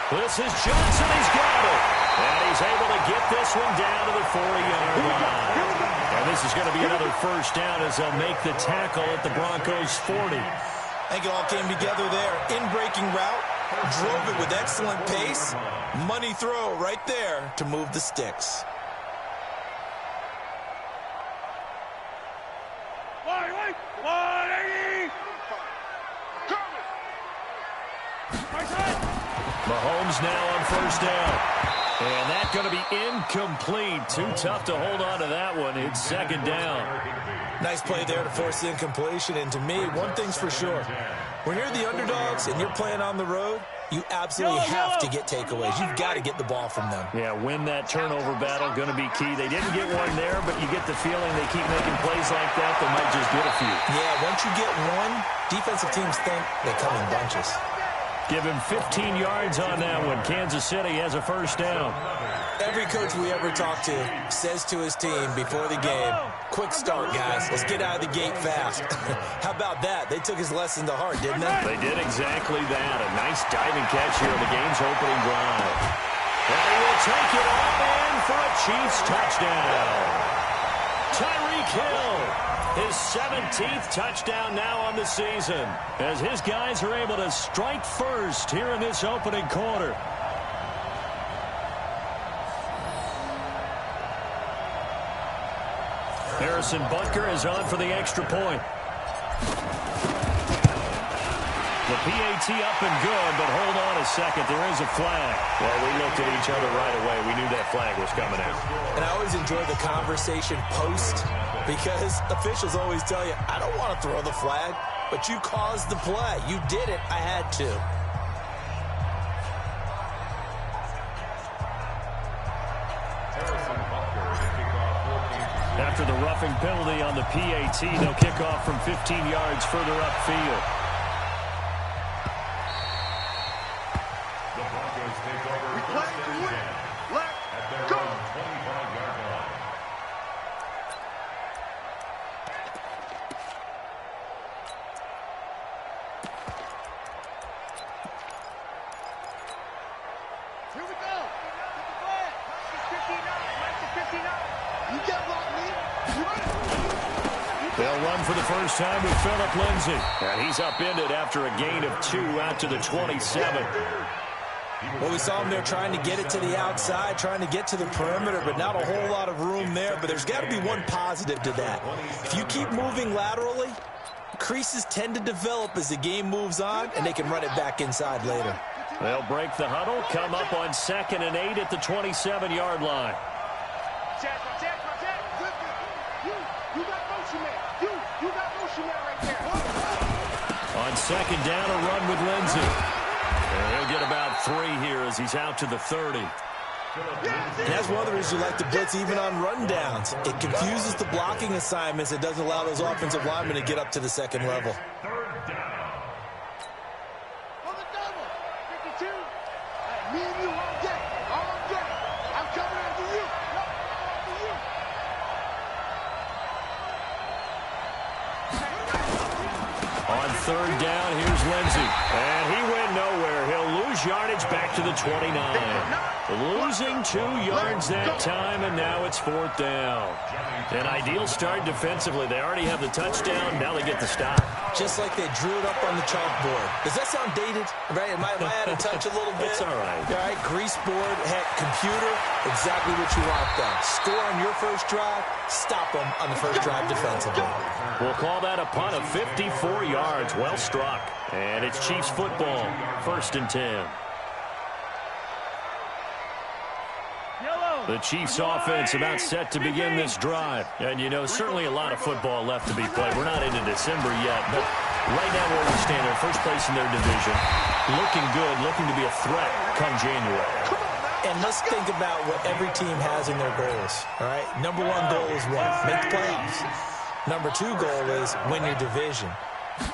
This is Johnson. He's got it. And he's able to get this one down to the 40-yard line. And this is going to be another first down as they'll make the tackle at the Broncos' 40. I think it all came together there. In-breaking route, drove it with excellent pace. Money throw right there to move the sticks. Mahomes now on first down. And that's going to be incomplete. Too tough to hold on to that one. It's second down. Nice play there to force the incompletion. And to me, one thing's for sure. When you're the underdogs and you're playing on the road, you absolutely have to get takeaways. You've got to get the ball from them. Yeah, win that turnover battle, going to be key. They didn't get one there, but you get the feeling they keep making plays like that, they might just get a few. Yeah, once you get one, defensive teams think they come in bunches. Give him 15 yards on that one. Kansas City has a first down. Every coach we ever talk to says to his team before the game, quick start, guys. Let's get out of the gate fast. How about that? They took his lesson to heart, didn't they? They did exactly that. A nice diving catch here in the game's opening drive. And he will take it all in for a Chiefs touchdown. Tyreek Hill, his 17th touchdown now on the season, as his guys are able to strike first here in this opening quarter. Harrison Butker is on for the extra point. The PAT up and good, but hold on a second. There is a flag. Well, we looked at each other right away. We knew that flag was coming out. And I always enjoy the conversation post, because officials always tell you, I don't want to throw the flag, but you caused the play. You did it. I had to. After the roughing penalty on the PAT, they'll kick off from 15 yards further upfield. The Broncos take over. We play to win. Let's go. 25-yard line. Here we go. Get the flag. March to 59. You get blocked, me. They'll run for the first time with Phillip Lindsay. And he's upended after a gain of 2 out to the 27. Well, we saw him there trying to get it to the outside, trying to get to the perimeter, but not a whole lot of room there. But there's got to be one positive to that. If you keep moving laterally, creases tend to develop as the game moves on, and they can run it back inside later. They'll break the huddle, come up on 2nd and 8 at the 27-yard line. Jack. You got motion man. You got motion man right there. On 2nd down, a run with Lindsay. And he'll get about 3 here as he's out to the 30. And that's one of the reasons you like to blitz even on rundowns. It confuses the blocking assignments. It doesn't allow those offensive linemen to get up to the second level. On the double. 52. Me and you all day. All day. I'm coming after you. After you. On 3rd down, here's Lindsay. And he went nowhere. He'll lose yardage back to the 29. Losing 2 yards that time, and now it's 4th down. An ideal start defensively. They already have the touchdown. Now they get the stop. Just like they drew it up on the chalkboard. Does that sound dated? Right? Am I out of touch a little bit? It's all right. All right, grease board, heck, computer, exactly what you want then. Score on your first drive, stop them on the first drive defensively. We'll call that a punt of 54 yards. Well struck. And it's Chiefs football. 1st and 10. The Chiefs offense about set to begin this drive. And, you know, certainly a lot of football left to be played. We're not into December yet, but right now where we stand, they're first place in their division. Looking good, looking to be a threat come January. And let's think about what every team has in their goals, all right? Number 1 goal is what? Make the playoffs. Number 2 goal is win your division.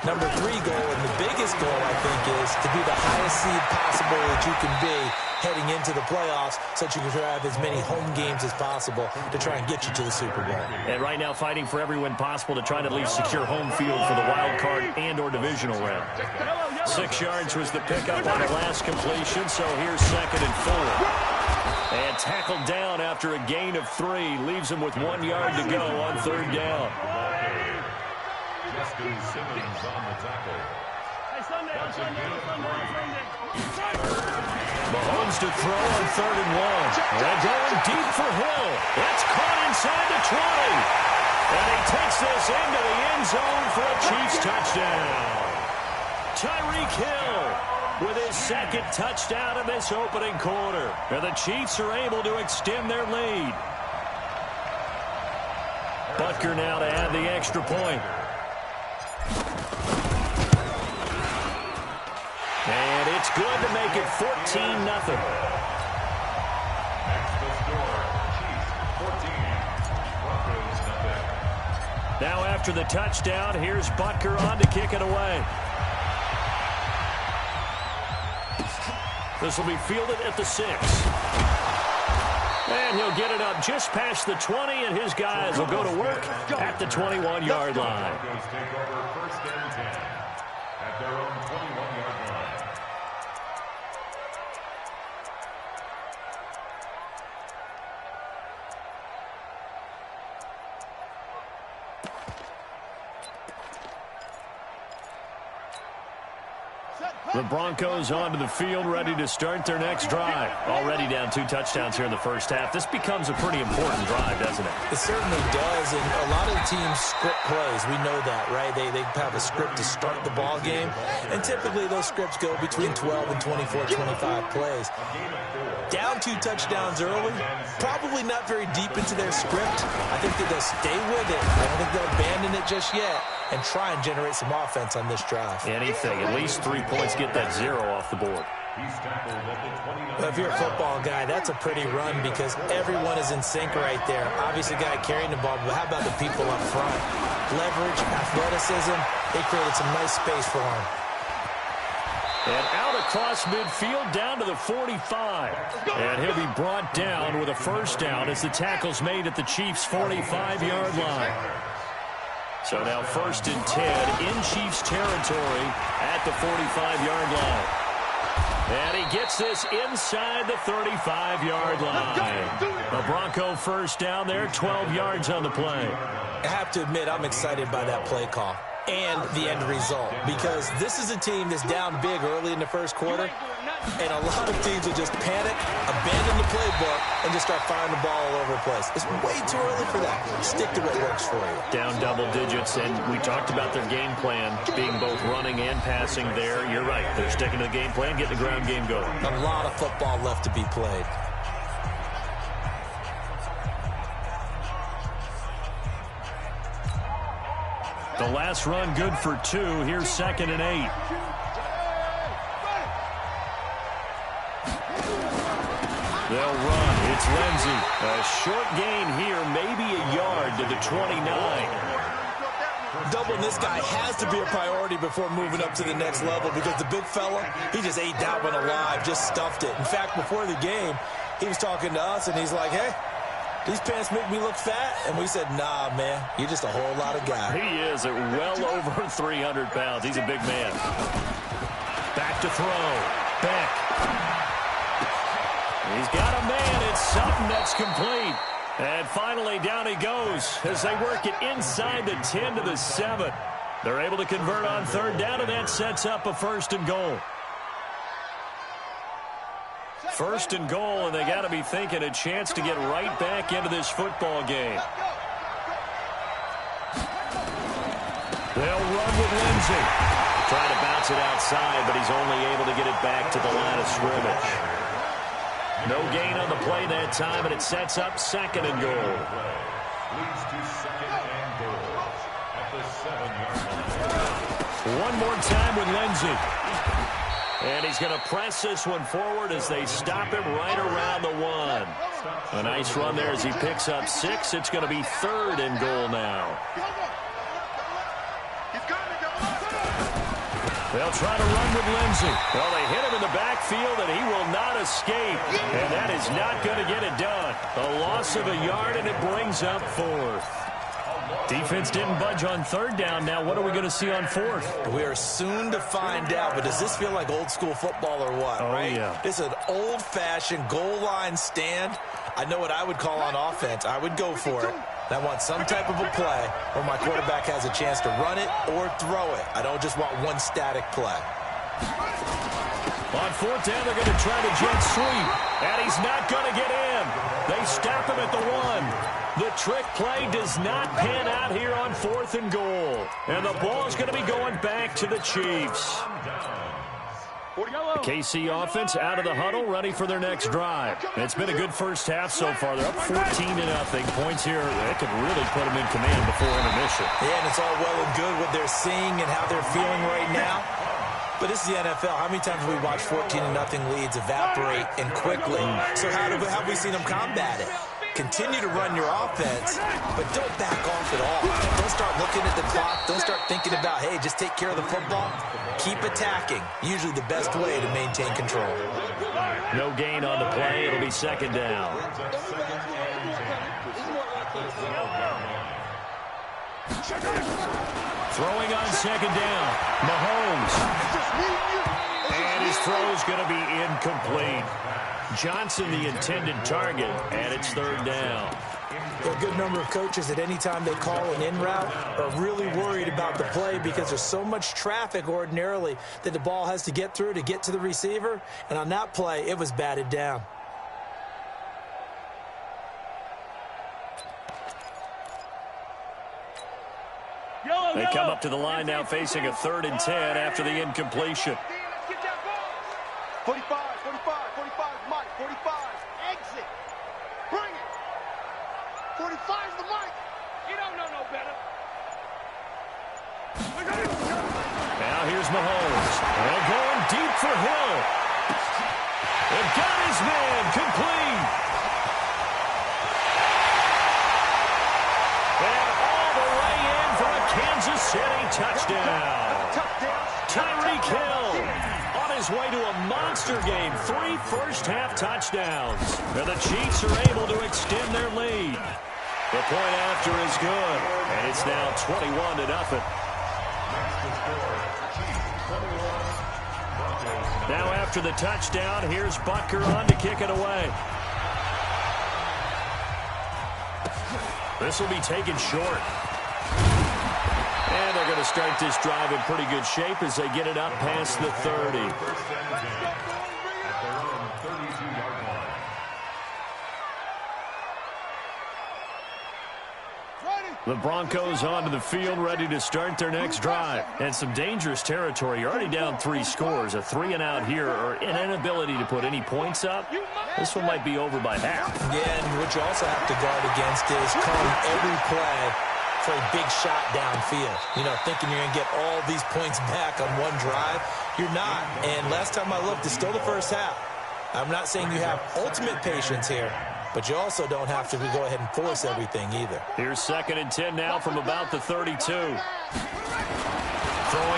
Number 3 goal, and the biggest goal, I think, is to be the highest seed possible that you can be heading into the playoffs so that you can have as many home games as possible to try and get you to the Super Bowl. And right now fighting for every win possible to try to at least secure home field for the wild card and or divisional round. 6 yards was the pickup on the last completion, so here's 2nd and 4. And tackled down after a gain of 3. Leaves him with 1 yard to go on 3rd down. Justin Simmons on the tackle. Mahomes to throw on 3rd and 1. They're going deep for Hill. It's caught inside the 20. And he takes this into the end zone for a Chiefs touchdown. Tyreek Hill with his 2nd touchdown in this opening quarter. And the Chiefs are able to extend their lead. Butker now to add the extra point. And it's good to make it 14-0. That's the score. Chiefs 14. Broncos nothing. Now after the touchdown, here's Butker on to kick it away. This will be fielded at the 6. And he'll get it up just past the 20, and his guys will go to work at the 21-yard line. Broncos take over 1st and 10 at their own 21-yard line. The Broncos onto the field, ready to start their next drive. Already down 2 touchdowns here in the first half. This becomes a pretty important drive, doesn't it? It certainly does, and a lot of the teams script plays. We know that, right? They have a script to start the ball game, and typically those scripts go between 12 and 24, 25 plays. Down 2 touchdowns early, probably not very deep into their script. I think that they'll stay with it. I don't think they'll abandon it just yet and try and generate some offense on this drive. Anything, at least 3 points, get that 0 off the board. He's tackled at the 29. Well, if you're a football guy, that's a pretty run because everyone is in sync right there. Obviously, guy carrying the ball, but how about the people up front? Leverage, athleticism, they created some nice space for him. And out across midfield, down to the 45. And he'll be brought down with a 1st down as the tackle's made at the Chiefs' 45-yard line. So now 1st and 10 in Chiefs territory at the 45-yard line. And he gets this inside the 35-yard line. The Bronco 1st down there, 12 yards on the play. I have to admit, I'm excited by that play call and the end result because this is a team that's down big early in the 1st quarter, and a lot of teams will just panic, abandon the playbook, and just start firing the ball all over the place. It's way too early for that. Stick to what works for you. Down double digits, and we talked about their game plan being both running and passing there. You're right. They're sticking to the game plan, getting the ground game going. A lot of football left to be played. The last run good for 2. Here's 2nd and 8. They'll run. It's Lindsey. A short gain here, maybe a yard to the 29. Doubling this guy has to be a priority before moving up to the next level because the big fella, he just ate that one alive, just stuffed it. In fact, before the game, he was talking to us, and he's like, hey, these pants make me look fat. And we said, nah, man, you're just a whole lot of guy. He is at well over 300 pounds. He's a big man. Back to throw. Beck. He's got a man. It's Sutton that's complete. And finally, down he goes as they work it inside the 10 to the 7. They're able to convert on 3rd down, and that sets up a 1st and goal. 1st and goal, and they got to be thinking a chance to get right back into this football game. They'll run with Lindsey. Trying to bounce it outside, but he's only able to get it back to the line of scrimmage. No gain on the play that time, and it sets up 2nd and goal. Leads to 2nd and goal at the 7-yard line. One more time with Lindsey. And he's going to press this one forward as they stop him right around the 1. A nice run there as he picks up 6. It's going to be 3rd and goal now. They'll try to run with Lindsay. Well, they hit him in the backfield, and he will not escape. And that is not going to get it done. A loss of a yard, and it brings up fourth. Defense didn't budge on third down. Now, what are we going to see on fourth? We are soon to find out, but does this feel like old school football or what, right? Yeah. This is an old-fashioned goal line stand. I know what I would call on offense. I would go for it. And I want some type of a play where my quarterback has a chance to run it or throw it. I don't just want one static play. On fourth down, they're going to try to jet sweep. And he's not going to get in. They stop him at the 1. The trick play does not pan out here on 4th and goal. And the ball is going to be going back to the Chiefs. The KC offense out of the huddle, ready for their next drive. It's been a good first half so far. They're up 14-0. Points here, they could really put them in command before intermission. Yeah, and it's all well and good what they're seeing and how they're feeling right now. But this is the NFL. How many times have we watched 14-0 leads evaporate and quickly? So how have we seen them combat it? Continue to run your offense, but don't back off at all. Don't start looking at the clock. Don't start thinking about, hey, just take care of the football. Keep attacking. Usually the best way to maintain control. No gain on the play. It'll be second down. Throwing on second down. Mahomes. And his throw is going to be incomplete. Johnson, the intended target, and it's third down. A good number of coaches at any time they call an in route are really worried about the play because there's so much traffic ordinarily that the ball has to get through to get to the receiver. And on that play, it was batted down. They come up to the line now facing a 3rd and 10 after the incompletion. 45, 45, 45, Mike, 45, exit. Bring it. 45's the Mike. You don't know no better. Now here's Mahomes. They're going deep for Hill. They've got his man complete. And all the way in for a Kansas City touchdown. Tyreek Hill on his way to a monster game. 3 first-half touchdowns. And the Chiefs are able to extend their lead. The point after is good. And it's now 21-0. Now after the touchdown, here's Butker on to kick it away. This will be taken short. And they're going to start this drive in pretty good shape as they get it up past the 30. The Broncos onto the field, ready to start their next drive. And some dangerous territory. You're already down 3 scores. A 3-and-out here, or an inability to put any points up. This one might be over by half. Yeah, and what you also have to guard against is calling every play for a big shot downfield. You know, thinking you're going to get all these points back on one drive. You're not. And last time I looked, it's still the first half. I'm not saying you have ultimate patience here, but you also don't have to go ahead and force everything either. Here's 2nd and 10 now from about the 32. Throwing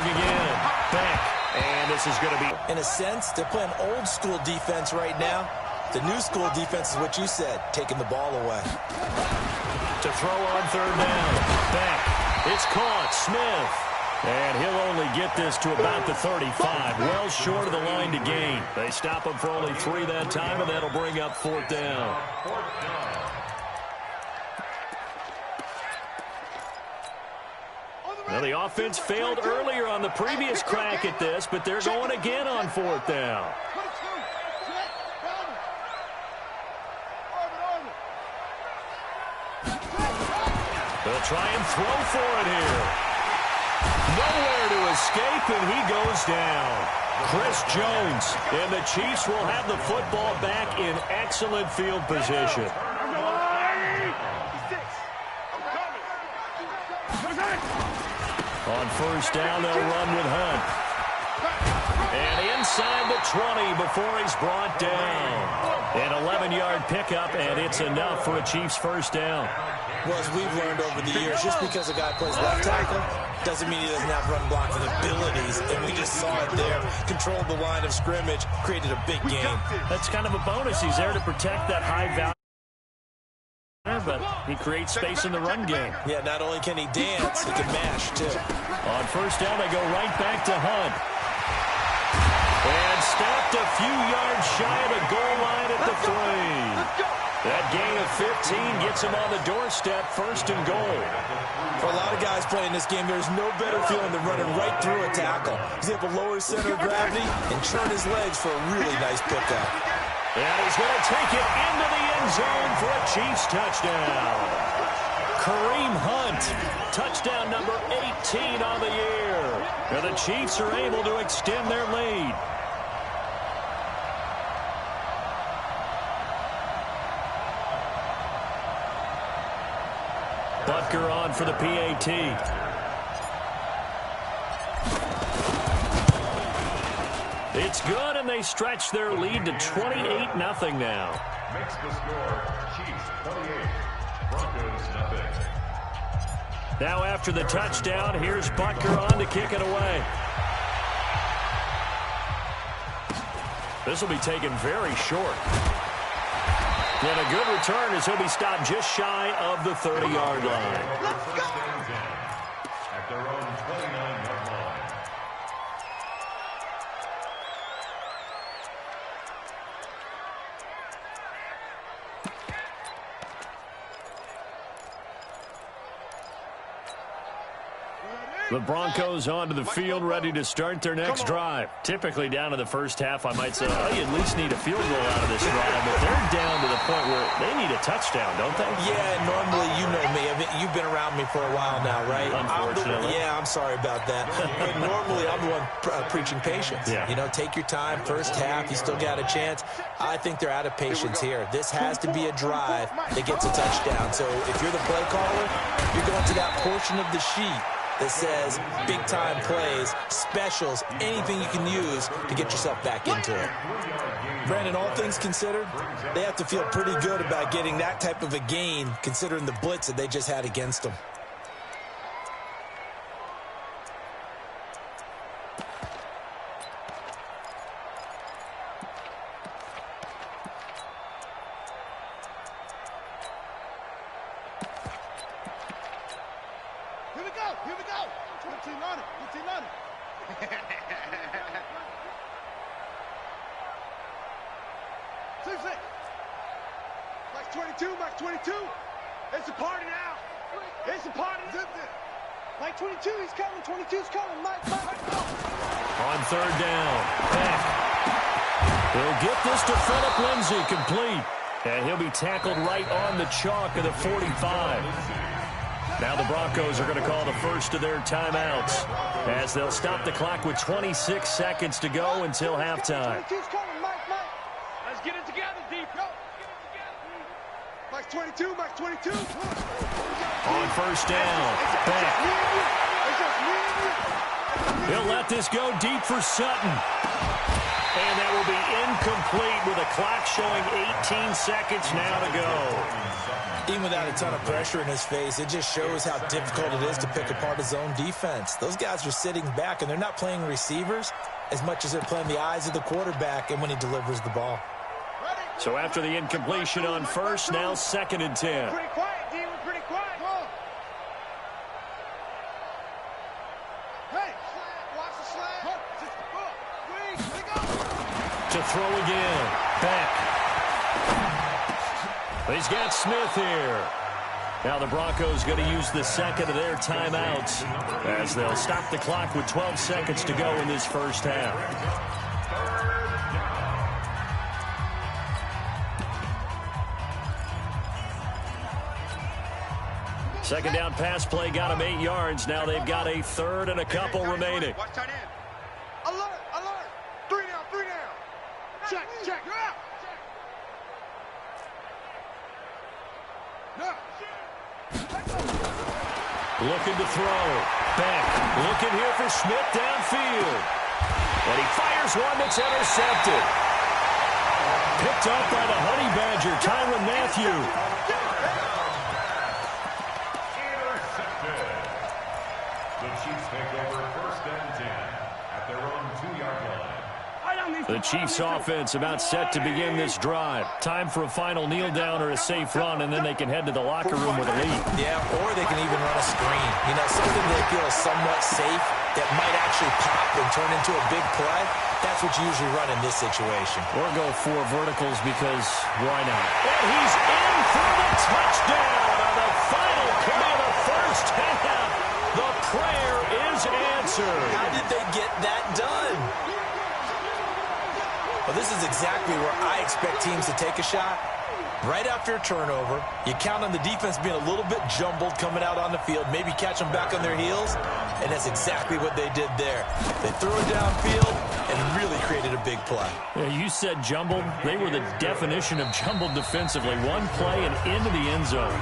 again. Back. And this is going to be... In a sense, they're playing old school defense right now. The new school defense is what you said, taking the ball away. To throw on 3rd down. Back. It's caught. Smith. And he'll only get this to about the 35. Well short of the line to gain. They stop him for only 3 that time, and that'll bring up 4th down. Now, the offense failed earlier on the previous crack at this, but they're going again on 4th down. They'll try and throw for it here. Nowhere to escape, and he goes down. Chris Jones, and the Chiefs will have the football back in excellent field position. On 1st down, they'll run with Hunt. And inside the 20 before he's brought down. An 11-yard pickup, and it's enough for a Chiefs first down. Well, as we've learned over the years, just because a guy plays left tackle doesn't mean he doesn't have run blocking abilities, and we just saw it there. Controlled the line of scrimmage, created a big game. That's kind of a bonus. He's there to protect that high value, but he creates space in the run game. Yeah, not only can he dance, he can mash, too. On first down, they go right back to Hunt. And stopped a few yards shy of the goal line at the 3. That gain of 15 gets him on the doorstep, first and goal. For a lot of guys playing this game, there's no better feeling than running right through a tackle. He's able to lower his center of gravity and turn his legs for a really nice pickup. And he's going to take it into the end zone for a Chiefs touchdown. Kareem Hunt, touchdown number 18 on the year. And the Chiefs are able to extend their lead. Butker on for the PAT. It's good, and they stretch their lead to 28-0 now. Makes the score Chiefs 28, Broncos nothing. Now after the touchdown, here's Butker on to kick it away. This will be taken very short. And a good return as he'll be stopped just shy of the 30-yard line. Let's go! At their own 29-yard line. The Broncos onto the field, ready to start their next drive. Typically down to the first half, I might say, oh, you at least need a field goal out of this drive. But they're down to the point where they need a touchdown, don't they? Yeah, normally, you know me. I mean, you've been around me for a while now, right? Unfortunately. I'm sorry about that. But normally, I'm the one preaching patience. Yeah. You know, take your time. First half, you still got a chance. I think they're out of patience here. This has to be a drive that gets a touchdown. So if you're the play caller, you're going to that portion of the sheet that says big-time plays, specials, anything you can use to get yourself back into it. Brandon, all things considered, they have to feel pretty good about getting that type of a gain considering the blitz that they just had against them. Here we go. 15 on it. 15 on it. Six. Max 22. Max 22. It's a party now. It's a party. Mike 22, he's coming. 22's coming. Mike. On third down, Beck. He'll get this to Phillip Lindsay, complete. And he'll be tackled right on the chalk of the 45. Now the Broncos are going to call the first of their timeouts as they'll stop the clock with 26 seconds to go until halftime. 22's coming. Mike. Let's get it together, deep. Go. Max 22. Max 22. On first down, Beck. He'll let this go deep for Sutton. And that will be incomplete with a clock showing 18 seconds now to go. Even without a ton of pressure in his face, it just shows how difficult it is to pick apart his own defense. Those guys are sitting back, and they're not playing receivers as much as they're playing the eyes of the quarterback and when he delivers the ball. So after the incompletion on first, now 2nd and 10. Pretty quiet, D. We're pretty quiet. Hey, watch the slide. To throw again. Beck. He's got Smith here. Now the Broncos going to use the second of their timeouts as they'll stop the clock with 12 seconds to go in this first half. Second down pass play got him 8 yards. Now they've got a third and a couple remaining. Watch tight end. Alert. 3 down. Check. Looking to throw. Beck looking here for Smith downfield. And he fires one that's intercepted. Picked up by the Honey Badger, Tyrann Mathieu. Intercepted. The Chiefs take over 1st and 10 at their own 2-yard line. The Chiefs offense about set to begin this drive. Time for a final kneel down or a safe run, and then they can head to the locker room with a lead. Yeah, or they can even run a screen. You know, something they feel is somewhat safe that might actually pop and turn into a big play. That's what you usually run in this situation. Or go 4 verticals because why not? And he's in for the touchdown on the final play of the first half. The prayer is answered. How did they get that done? Well, this is exactly where I expect teams to take a shot. Right after a turnover, you count on the defense being a little bit jumbled coming out on the field, maybe catch them back on their heels, and that's exactly what they did there. They threw it downfield and really created a big play. Yeah, you said jumbled. They were the definition of jumbled defensively. One play and into the end zone.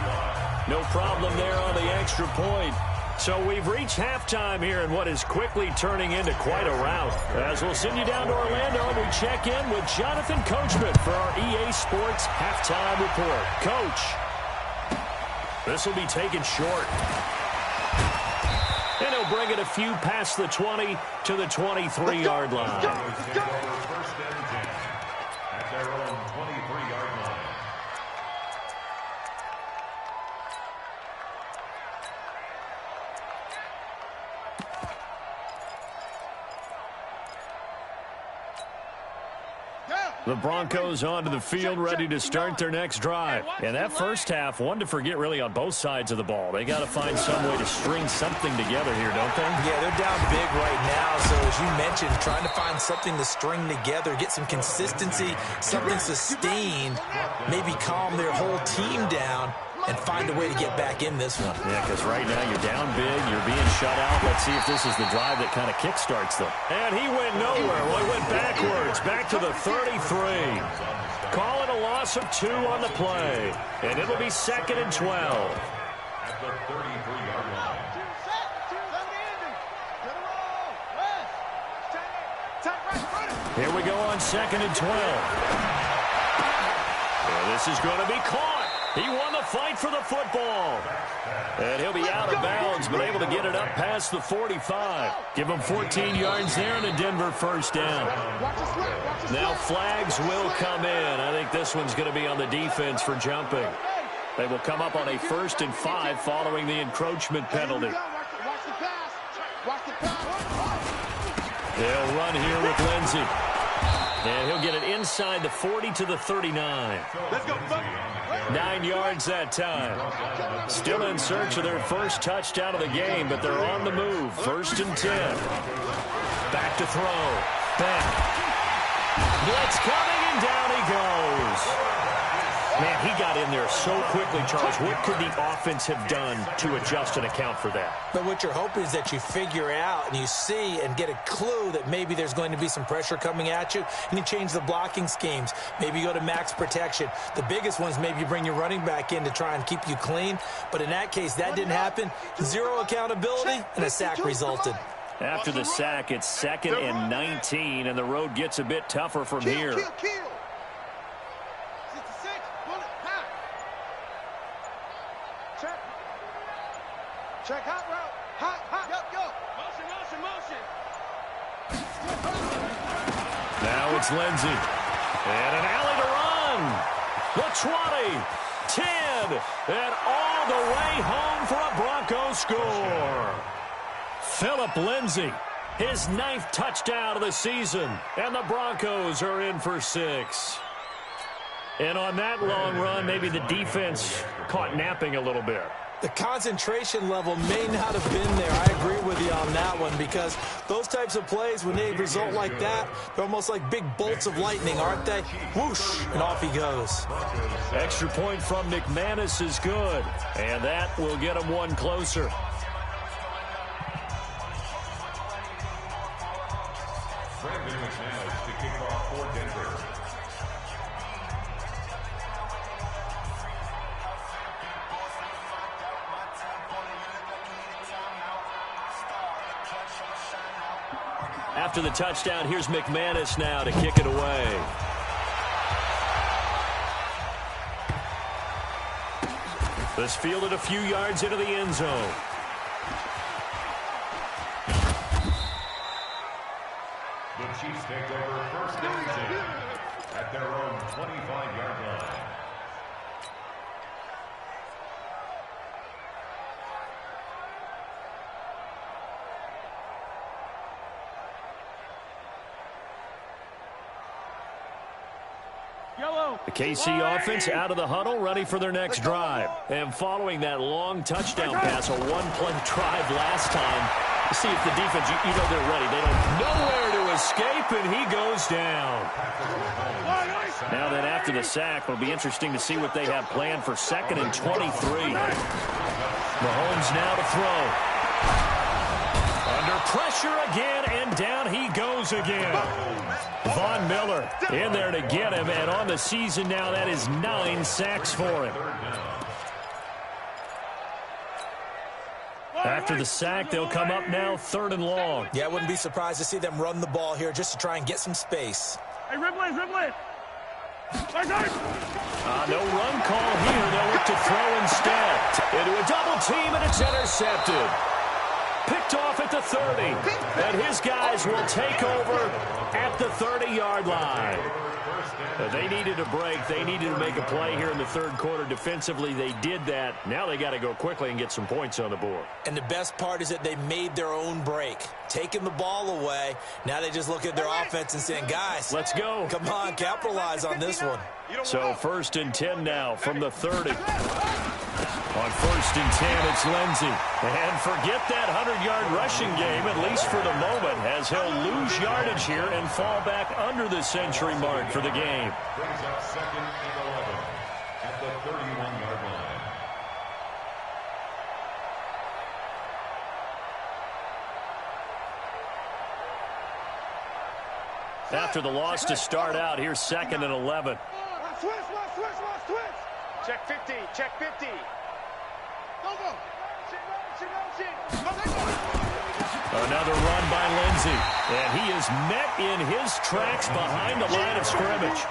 No problem there on the extra point. So we've reached halftime here in what is quickly turning into quite a rout. As we'll send you down to Orlando, we check in with Jonathan Coachman for our EA Sports Halftime Report. Coach, this will be taken short. And he'll bring it a few past the 20 to the 23-yard line. Take over 1st and 10 at their own 23-yard line. The Broncos onto the field, ready to start their next drive. And that first half, one to forget really on both sides of the ball. They got to find some way to string something together here, don't they? Yeah, they're down big right now. So as you mentioned, trying to find something to string together, get some consistency, something sustained, maybe calm their whole team down and find a way to get back in this one. Yeah, because right now you're down big, you're being shut out. Let's see if this is the drive that kind of kickstarts them. And he went nowhere. Well, he went backwards, back to the 33. Call it a loss of 2 on the play. And it'll be 2nd and 12. At the 33-yard line. Here we go on 2nd and 12. Well, this is going to be caught. He won the fight for the football. And he'll be out of bounds, but able to get it up past the 45. Give him 14 yards there and a Denver first down. Now flags will come in. I think this one's going to be on the defense for jumping. They will come up on a 1st and 5 following the encroachment penalty. They'll run here with Lindsey. And he'll get it inside the 40 to the 39. 9 yards that time. Still in search of their first touchdown of the game, but they're on the move. 1st and 10. Back to throw. Back. Blitz coming, and down he goes. Man, he got in there so quickly, Charles. What could the offense have done to adjust and account for that? But what you're hoping is that you figure out and you see and get a clue that maybe there's going to be some pressure coming at you, and you change the blocking schemes. Maybe you go to max protection. The biggest ones, maybe you bring your running back in to try and keep you clean. But in that case, that didn't happen. 0 accountability, and a sack resulted. After the sack, it's 2nd and 19, and the road gets a bit tougher from here. Check hot route. Hot. Yep, go. Motion. Now it's Lindsey. And an alley to run. The 20, 10, and all the way home for a Broncos score. Phillip Lindsey, his 9th touchdown of the season, and the Broncos are in for 6. And on that long run, maybe the defense caught napping a little bit. The concentration level may not have been there. I agree with you on that one, because those types of plays, when they result like that, they're almost like big bolts of lightning, aren't they? Whoosh, and off he goes. Extra point from McManus is good, and that will get him one closer. Brandon McManus to kick off for Denver. After the touchdown, here's McManus now to kick it away. This fielded a few yards into the end zone. The Chiefs take over first and 10 at their own 25-yard line. The KC offense out of the huddle, ready for their next drive. And following that long touchdown pass, a one-play drive last time, to see if the defense, you know they're ready. They don't know where to escape, and he goes down. Now then, after the sack, it'll be interesting to see what they have planned for 2nd and 23. Mahomes now to throw. Under pressure again, and down he goes again. Von Miller in there to get him, and on the season now, that is 9 sacks for him. After the sack, they'll come up now 3rd and long. Yeah, I wouldn't be surprised to see them run the ball here just to try and get some space. Hey, Ripley. No run call here. They'll look to throw instead. Into a double team, and it's intercepted. Picked off at the 30. And his guys will take over at the 30-yard line. They needed a break. They needed to make a play here in the 3rd quarter. Defensively, they did that. Now they got to go quickly and get some points on the board. And the best part is that they made their own break. Taking the ball away. Now they just look at their offense and saying, guys, let's go. Come on, capitalize on this one. So 1st and 10 now from the 30. On 1st and 10, it's Lindsey. And forget that 100-yard rushing game, at least for the moment, as he'll lose yardage here and fall back under the century mark for the game. Brings up 2nd and 11 at the 31-yard line. After the loss to start out, here's 2nd and 11. Switch. Check 50. Another run by Lindsey. And he is met in his tracks behind the line of scrimmage.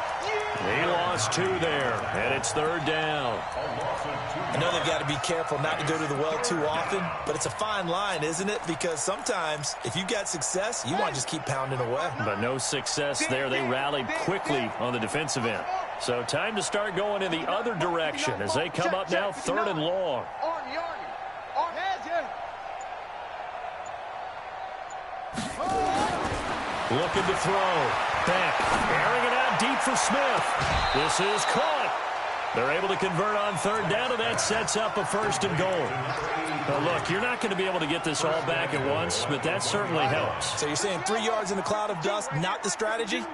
He lost 2 there, and it's 3rd down. I know they've got to be careful not to go to the well too often, but it's a fine line, isn't it? Because sometimes, if you got success, you want to just keep pounding away. But no success there. They rallied quickly on the defensive end. So time to start going in the other direction as they come up now 3rd and long. Looking to throw. Back. Airing it out deep for Smith. This is caught. They're able to convert on 3rd down, and that sets up a 1st and goal. Now look, you're not going to be able to get this all back at once, but that certainly helps. So you're saying 3 yards in a cloud of dust, not the strategy?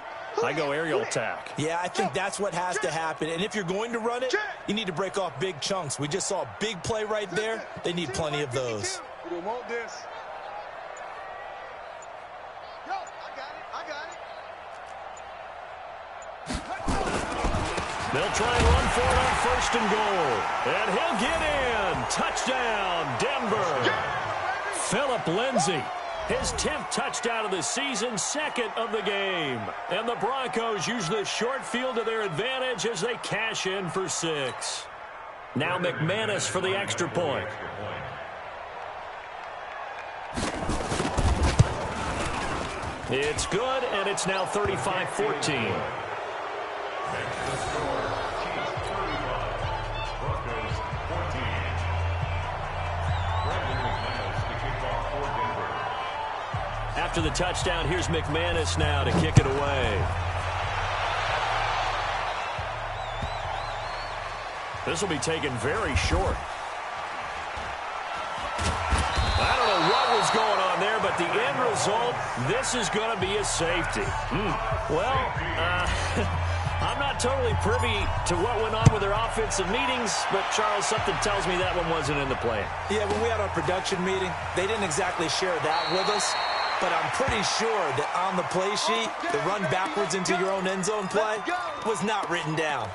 I go aerial attack. Yeah, I think that's what has to happen. And if you're going to run it, you need to break off big chunks. We just saw a big play right there. They need plenty of those. We don't want this. They'll try and run for it on 1st and goal. And he'll get in. Touchdown, Denver. Philip Lindsey. His 10th touchdown of the season, 2nd of the game. And the Broncos use the short field to their advantage as they cash in for 6. Now McManus for the extra point. It's good, and it's now 35-14. After the touchdown, here's McManus now to kick it away. This will be taken very short. I don't know what was going on there, but the end result, this is going to be a safety. Well, I'm not totally privy to what went on with their offensive meetings, but, Charles, something tells me that one wasn't in the plan. Yeah, when we had our production meeting, they didn't exactly share that with us. But I'm pretty sure that on the play sheet, the run backwards into your own end zone play was not written down.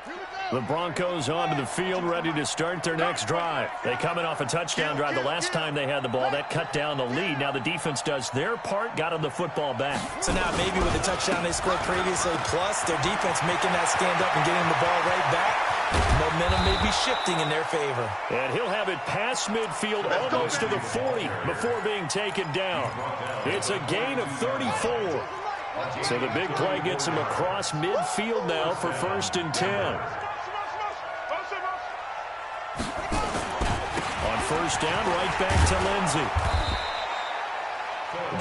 Here we go. The Broncos onto the field, ready to start their next drive. They coming off a touchdown drive the last time they had the ball. That cut down the lead. Now the defense does their part, got them the football back. So now maybe with the touchdown they scored previously, plus their defense making that stand up and getting the ball right back, momentum may be shifting in their favor. And he'll have it past midfield, almost to the 40 before being taken down. It's a gain of 34. So the big play gets him across midfield now for 1st and 10. On 1st down, right back to Lindsey.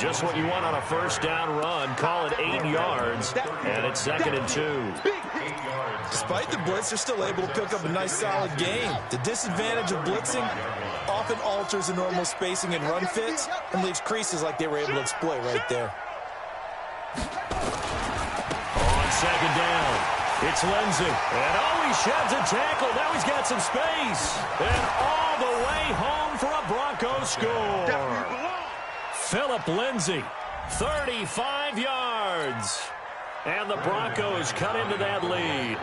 Just what you want on a 1st down run. Call it 8 yards, and it's 2nd and 2. Despite the blitz, they're still able to pick up a nice, solid gain. The disadvantage of blitzing often alters the normal spacing and run fits and leaves creases like they were able to exploit right there. On 2nd down, it's Lindsey. And he sheds a tackle. Now he's got some space. And all the way home for a Broncos score. Philip Lindsey, 35 yards. And the Broncos cut into that lead.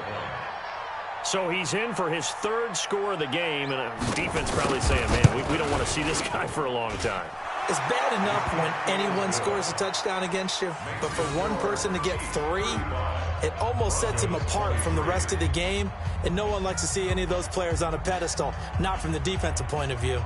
So he's in for his 3rd score of the game. And defense probably saying, man, we don't want to see this guy for a long time. It's bad enough when anyone scores a touchdown against you, but for one person to get 3, it almost sets him apart from the rest of the game, and no one likes to see any of those players on a pedestal, not from the defensive point of view.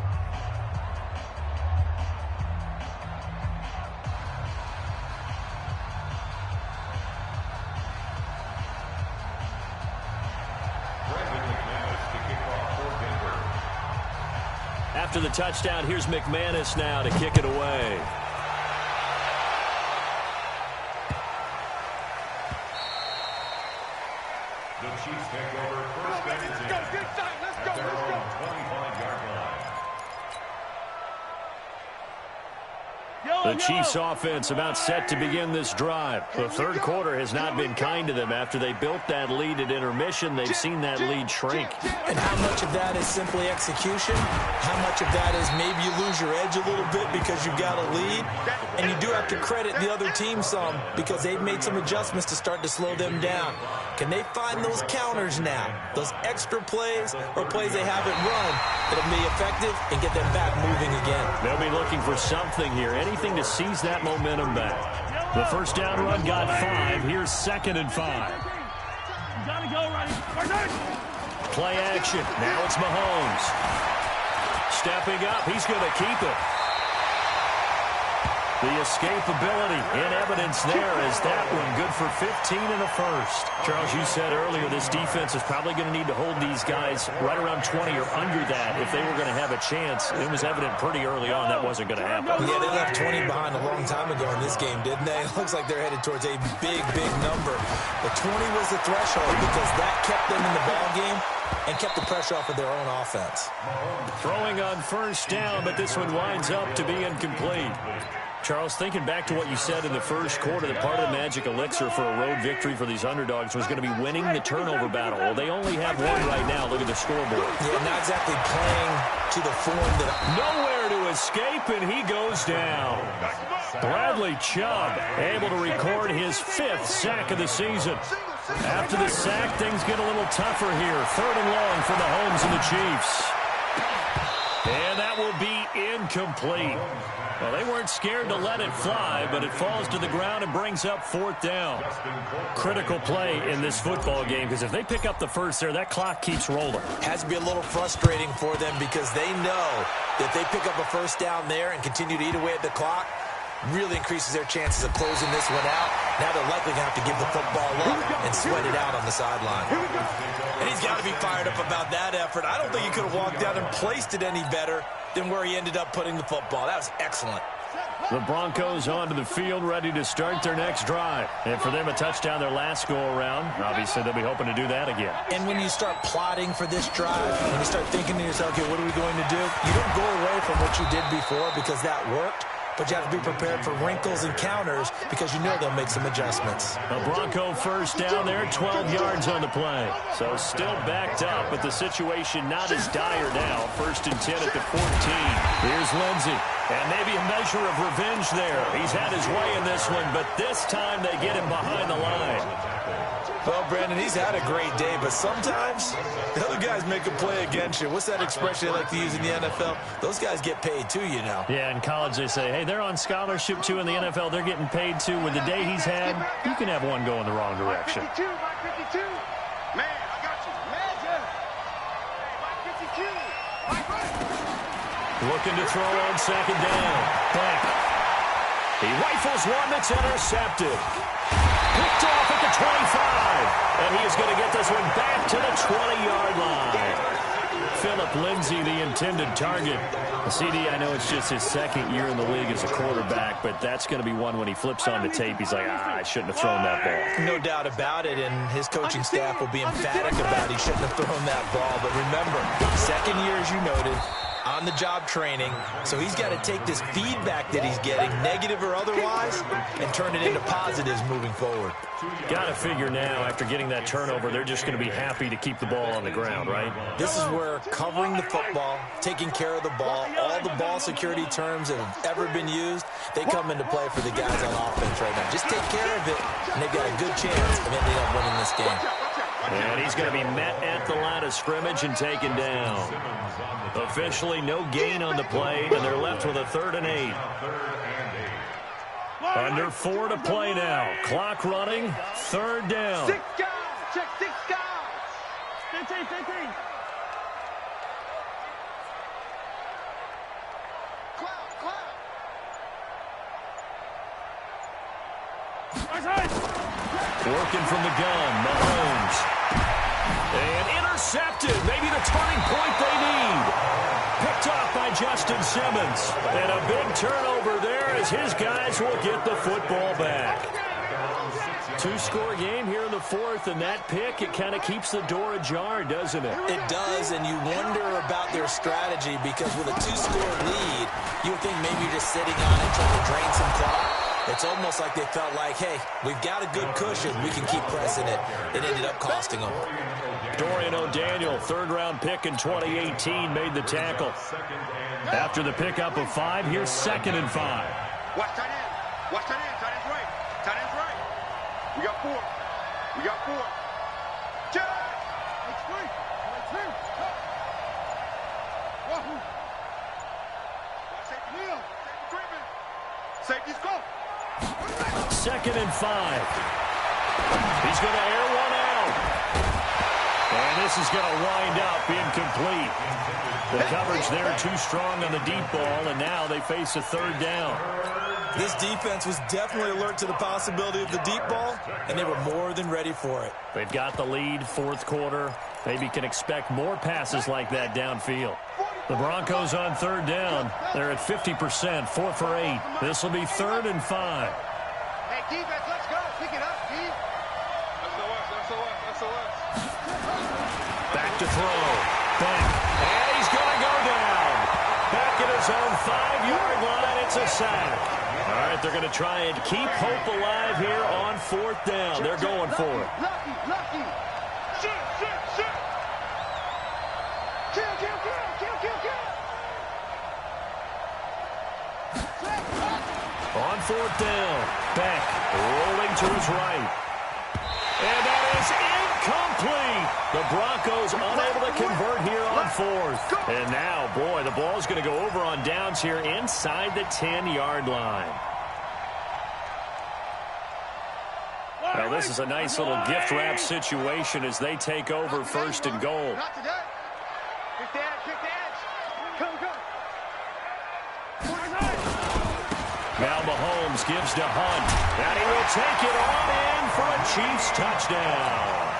After the touchdown, here's McManus now to kick it away. The Chiefs take over 1st and 10 at their own 25-yard line. The Chiefs offense about set to begin this drive. The 3rd quarter has not been kind to them. After they built that lead at intermission, they've seen that lead shrink. And how much of that is simply execution? How much of that is maybe you lose your edge a little bit because you've got a lead? And you do have to credit the other team some because they've made some adjustments to start to slow them down. Can they find those counters now? Those extra plays or plays they haven't run that'll be effective and get them back moving again? They'll be looking for something here, anything to seize that momentum back. The 1st down run got 5. Here's 2nd and 5. Gotta go, Ronnie. Play action. Now it's Mahomes. Stepping up. He's going to keep it. The escapability in evidence there is that one good for 15 and a 1st. Charles, you said earlier this defense is probably going to need to hold these guys right around 20 or under that if they were going to have a chance. It was evident pretty early on that wasn't going to happen. Yeah, they left 20 behind a long time ago in this game, didn't they? It looks like they're headed towards a big, big number. But 20 was the threshold because that kept them in the ball game and kept the pressure off of their own offense. Throwing on 1st down, but this one winds up to be incomplete. Charles, thinking back to what you said in the 1st quarter, that part of the magic elixir for a road victory for these underdogs was going to be winning the turnover battle. Well, they only have one right now. Look at the scoreboard. Yeah, not exactly playing to the form that... Nowhere to escape, and he goes down. Bradley Chubb able to record his 5th sack of the season. After the sack, things get a little tougher here. 3rd and long for Mahomes and the Chiefs. And that will be incomplete. Well, they weren't scared to let it fly, but it falls to the ground and brings up 4th down. Critical play in this football game, because if they pick up the 1st there, that clock keeps rolling. Has to be a little frustrating for them because they know that they pick up a 1st down there and continue to eat away at the clock, really increases their chances of closing this one out. Now they're likely going to have to give the football up and sweat it out on the sideline. And he's got to be fired up about that effort. I don't think he could have walked down and placed it any better than where he ended up putting the football. That was excellent. The Broncos onto the field, ready to start their next drive. And for them, a touchdown their last go-around. Obviously, they'll be hoping to do that again. And when you start plotting for this drive, when you start thinking to yourself, okay, what are we going to do? You don't go away from what you did before because that worked. But you have to be prepared for wrinkles and counters because you know they'll make some adjustments. A Bronco 1st down there, 12 yards on the play. So still backed up, but the situation not as dire now. 1st and 10 at the 14. Here's Lindsey. And maybe a measure of revenge there. He's had his way in this one, but this time they get him behind the line. Well, Brandon, he's had a great day, but sometimes the other guys make a play against you. What's that expression they like to use in the NFL? Those guys get paid too, you know. Yeah, in college they say, hey, they're on scholarship too. In the NFL, they're getting paid too. With the day he's had, you can have one go in the wrong direction. 52, Mike 52. Man, I got you. Imagine. Hey, Mike 52. Mike right. Looking to throw on second down. Back. He rifles one that's intercepted. Picked off at the 25. And he is going to get this one back to the 20-yard line. Phillip Lindsay, the intended target. CD, I know it's just his second year in the league as a quarterback, but that's going to be one when he flips on the tape. He's like, I shouldn't have thrown that ball. No doubt about it, and his coaching staff will be emphatic about he shouldn't have thrown that ball. But remember, second year, as you noted, on-the-job training, so he's got to take this feedback that he's getting, negative or otherwise, and turn it into positives moving forward. Got to figure now, after getting that turnover, they're just going to be happy to keep the ball on the ground, right? This is where covering the football, taking care of the ball, all the ball security terms that have ever been used, they come into play for the guys on offense right now. Just take care of it, and they've got a good chance of ending up winning this game. And he's going to be met at the line of scrimmage and taken down. Officially, no gain on the play, and they're left with a 3rd and 8. Under 4 to play now. Clock running, 3rd down. 6 guys. Check 6 guys. 15, 15. Clap. Working from the gun, Mahomes. And intercepted. Maybe the turning point they need. Picked off by Justin Simmons. And a big turnover there as his guys will get the football back. 2-score game here in the 4th, and that pick, it kind of keeps the door ajar, doesn't it? It does, and you wonder about their strategy because with a 2-score lead, you would think maybe you're just sitting on it trying to drain some clock. It's almost like they felt like, hey, we've got a good cushion. We can keep pressing it. It ended up costing them. Dorian O'Daniel, 3rd-round pick in 2018, made the tackle. After the pickup of 5, here's 2nd and 5. Watch tight end. Watch tight end. Tight end's right. Tight end's right. We got 4. Check. It's free. It's free. Wahoo. Watch safety kneel. Safety treatment. Safety's go. 2nd and 5. He's going to air one out. And this is going to wind up incomplete. The coverage there too strong on the deep ball, and now they face a 3rd down. This defense was definitely alert to the possibility of the deep ball, and they were more than ready for it. They've got the lead, 4th quarter. Maybe can expect more passes like that downfield. The Broncos on 3rd down. They're at 50%, 4 for 8. This will be 3rd and 5. Hey, defense, let's go. Pick it up, D. SOS. Back to throw. Back. And he's going to go down. Back at his own 5-yard line. It's a sack. All right, they're going to try and keep hope alive here on 4th down. They're going for it. Lucky. Shoot. Kill. On 4th down. Back. Rolling to his right. And that is incomplete. The Broncos unable to convert here on 4th. And now, boy, the ball's going to go over on downs here inside the 10-yard line. Now, this is a nice little gift-wrap situation as they take over 1st and goal. Not today. Kick the edge. Come. Now Mahomes gives to Hunt. And he will take it on in for a Chiefs touchdown.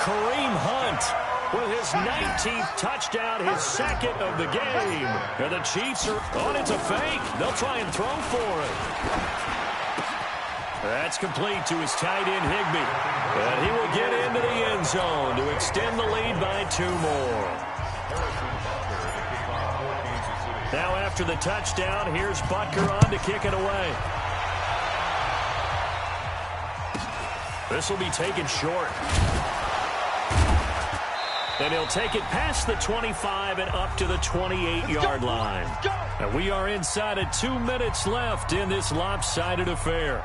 Kareem Hunt with his 19th touchdown, his 2nd of the game. And the Chiefs are on. It's a fake. They'll try and throw for it. That's complete to his tight end, Higbee. And he will get into the end zone to extend the lead by 2 more. Now after the touchdown, here's Butker on to kick it away. This will be taken short. And he'll take it past the 25 and up to the 28-yard line. And we are inside of 2 minutes left in this lopsided affair.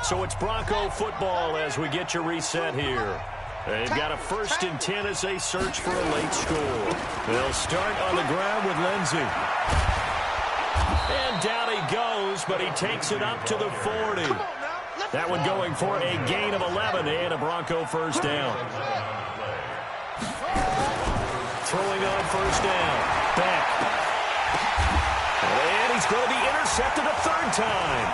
So it's Bronco football as we get your reset here. They've got a 1st and 10 as they search for a late score. They'll start on the ground with Lindsey. And down he goes, but he takes it up to the 40. That one going for a gain of 11 and a Bronco first down. Throwing on first down. Beck. And he's going to be intercepted a 3rd time.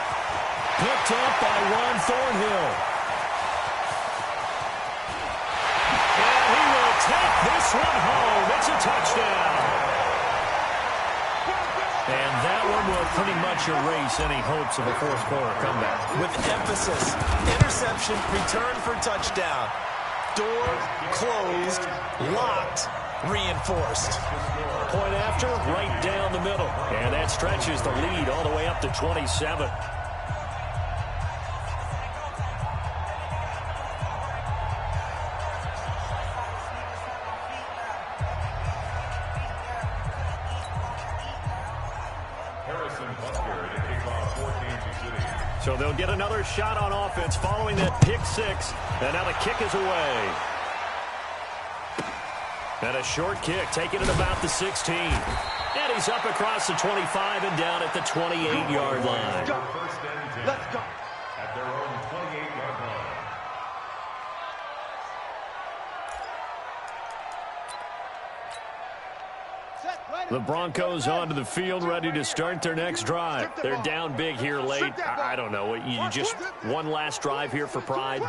Picked up by Juan Thornhill. And he will take this one home. It's a touchdown. And that one will pretty much erase any hopes of a 4th quarter comeback. With emphasis, interception, return for touchdown. Door closed, locked, reinforced. Point after, right down the middle. And that stretches the lead all the way up to 27. So they'll get another shot on offense following that pick 6. And now the kick is away. And a short kick taken at about the 16. And he's up across the 25 and down at the 28-yard line. Let's go. At their own 28-yard line. The Broncos onto the field, ready to start their next drive. They're down big here late. I don't know. You just one last drive here for pride.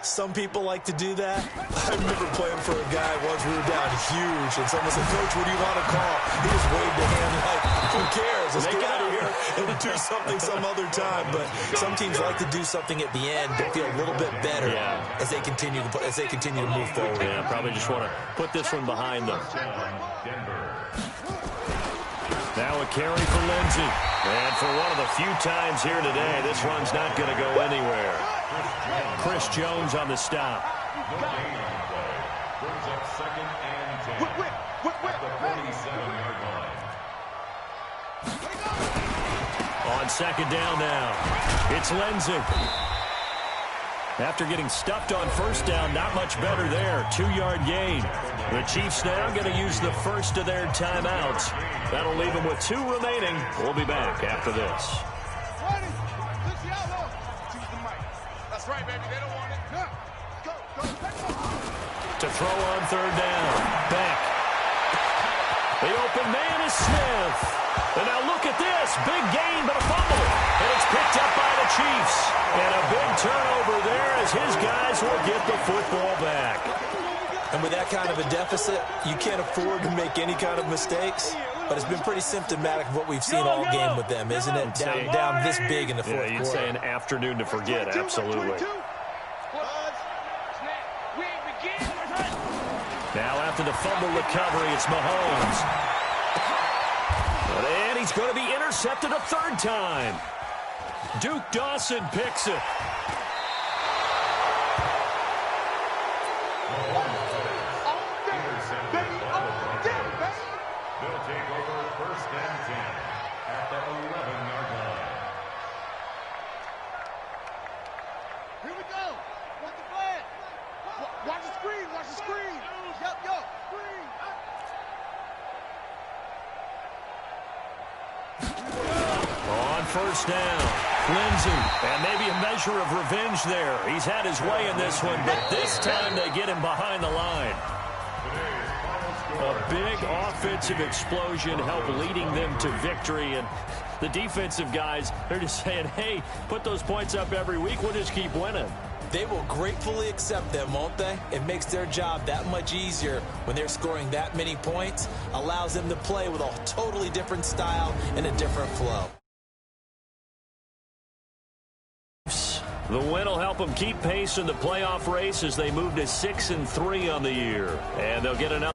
Some people like to do that. I remember playing for a guy once we were down huge, and someone said, "Coach, what do you want to call?" He just waved a hand like, "Who cares? Let's get out of here and do something some other time." But some teams like to do something at the end to feel a little bit better as they continue to move forward. Yeah, probably just want to put this one behind them. Now a carry for Lindsey. And for one of the few times here today, this run's not going to go anywhere. Chris Jones on the stop. Brings up 2nd and 10. At the 47-yard line. On 2nd down now, it's Lindsey. After getting stuffed on 1st down, not much better there. 2-yard gain. The Chiefs now going to use the first of their timeouts. That'll leave them with 2 remaining. We'll be back after this. That's right, baby. They don't want it. Go. To throw on 3rd down. Beck. The open man is Smith. And now look at this. Big gain, but a fumble. And it's picked up by the Chiefs. And a big turnover there as his guys will get the football back. And with that kind of a deficit, you can't afford to make any kind of mistakes. But it's been pretty symptomatic of what we've seen all game with them, isn't it? Down this big in the 4th quarter. You'd say an afternoon to forget, absolutely. Now after the fumble recovery, it's Mahomes. And he's going to be intercepted a 3rd time. Duke Dawson picks it. They'll take over 1st and 10 at the 11-yard line. Here we go. What's the plan? Watch the screen. Watch the screen. Yo. Screen. On 1st down, Lindsey. And maybe a measure of revenge there. He's had his way in this one, but this time they get him behind the line. A big offensive explosion helped leading them to victory. And the defensive guys, they're just saying, hey, put those points up every week. We'll just keep winning. They will gratefully accept them, won't they? It makes their job that much easier when they're scoring that many points. Allows them to play with a totally different style and a different flow. The win will help them keep pace in the playoff race as they move to 6-3 on the year. And they'll get another.